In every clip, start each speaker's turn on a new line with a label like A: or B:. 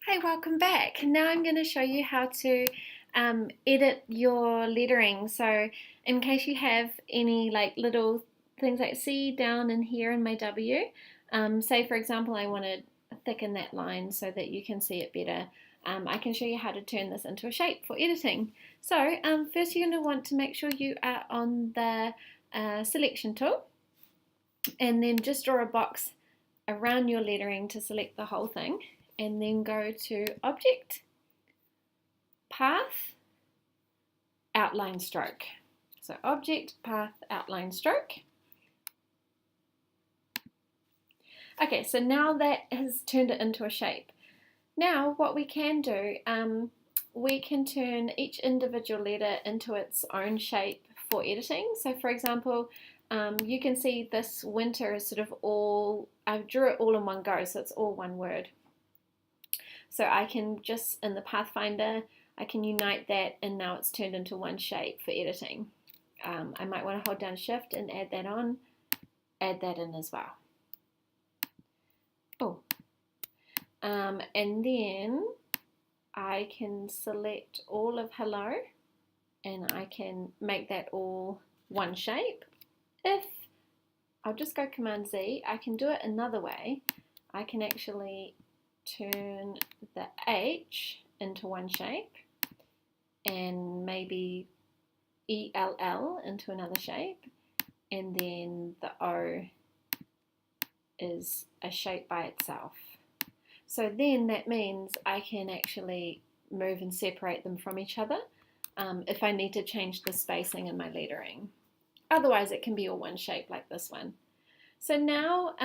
A: Hey, welcome back. Now I'm going to show you how to edit your lettering. So in case you have any little things like C down in here in my W, say for example I want to thicken that line so that you can see it better, I can show you how to turn this into a shape for editing. So first you're going to want to make sure you are on the selection tool, and then just draw a box around your lettering to select the whole thing, and then go to Object, Path, Outline Stroke. So Object, Path, Outline Stroke. Okay, so now that has turned it into a shape. Now what we can do, we can turn each individual letter into its own shape for editing. So for example, you can see this winter is sort of all, I drew it all in one go, so it's all one word. So I can just, in the Pathfinder, I can unite that, and now it's turned into one shape for editing. I might want to hold down Shift and add that on, add that in as well. Oh, and then I can select all of hello, and I can make that all one shape. If I'll just go Command Z, I can do it another way. I can actually turn the H into one shape, and maybe ELL into another shape, and then the O is a shape by itself. So then that means I can actually move and separate them from each other if I need to change the spacing in my lettering. Otherwise it can be all one shape like this one. So now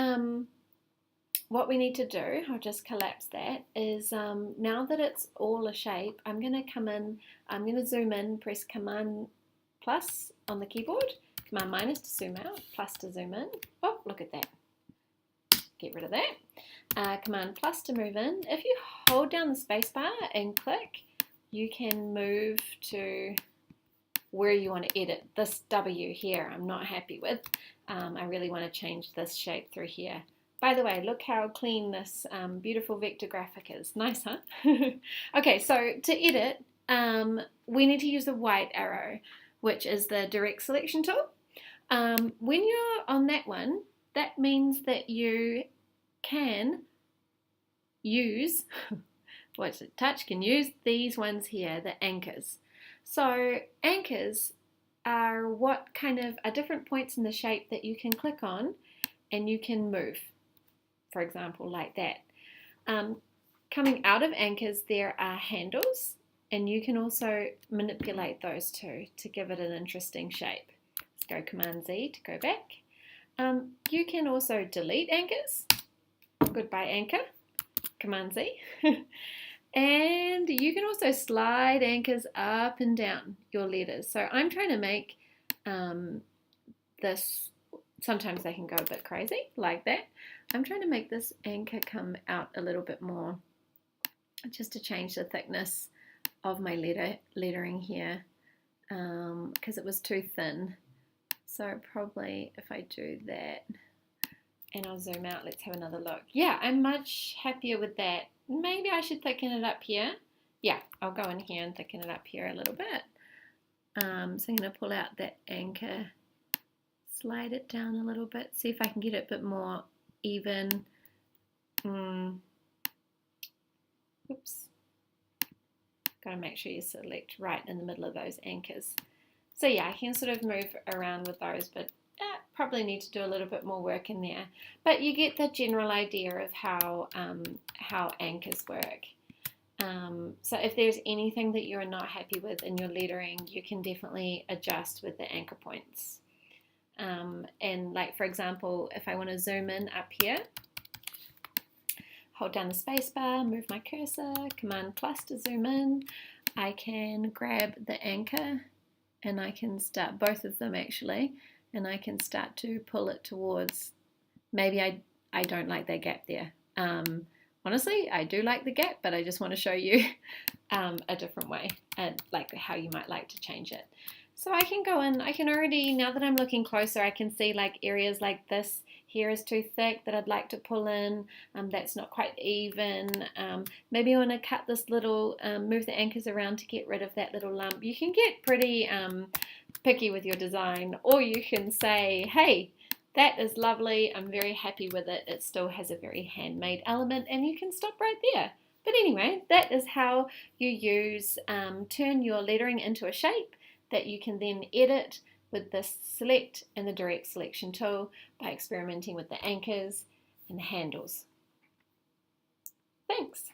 A: what we need to do, I'll just collapse that, is now that it's all a shape, I'm going to come in, I'm going to zoom in, press Command plus on the keyboard, Command minus to zoom out, plus to zoom in. Oh, look at that. Get rid of that. Command plus to move in. If you hold down the spacebar and click, you can move to where you want to edit. This W here I'm not happy with. I really want to change this shape through here. By the way, look how clean this beautiful vector graphic is. Nice, huh? Okay, so to edit, we need to use the white arrow, which is the direct selection tool. When you're on that one, that means that you can use, what's it, touch, can use these ones here, the anchors. So anchors are what kind of are different points in the shape that you can click on and you can move, for example, like that. Coming out of anchors, there are handles, and you can also manipulate those too to give it an interesting shape. Let's go Command Z to go back. You can also delete anchors. Goodbye anchor. Command Z. And you can also slide anchors up and down your letters. So I'm trying to make this, sometimes they can go a bit crazy like that. I'm trying to make this anchor come out a little bit more, just to change the thickness of my lettering here, because it was too thin. So probably if I do that and I'll zoom out, let's have another look. Yeah, I'm much happier with that. Maybe I should thicken it up here. Yeah, I'll go in here and thicken it up here a little bit. So I'm going to pull out that anchor, slide it down a little bit, see if I can get it a bit more even. Oops. Got to make sure you select right in the middle of those anchors. So yeah, I can sort of move around with those, but probably need to do a little bit more work in there. But you get the general idea of how anchors work. So if there's anything that you're not happy with in your lettering, you can definitely adjust with the anchor points. And like for example, if I want to zoom in up here, hold down the space bar, move my cursor, Command plus to zoom in. I can grab the anchor and I can start, both of them actually, and I can start to pull it towards, maybe I don't like that gap there. Honestly, I do like the gap, but I just want to show you a different way, and like how you might like to change it. So I can go in, I can already, now that I'm looking closer, I can see like areas like this here is too thick that I'd like to pull in, that's not quite even. Maybe I want to cut this little, move the anchors around to get rid of that little lump. You can get pretty picky with your design, or you can say, hey, that is lovely, I'm very happy with it, it still has a very handmade element, and you can stop right there. But anyway, that is how you use, turn your lettering into a shape that you can then edit with the select and the direct selection tool by experimenting with the anchors and the handles. Thanks.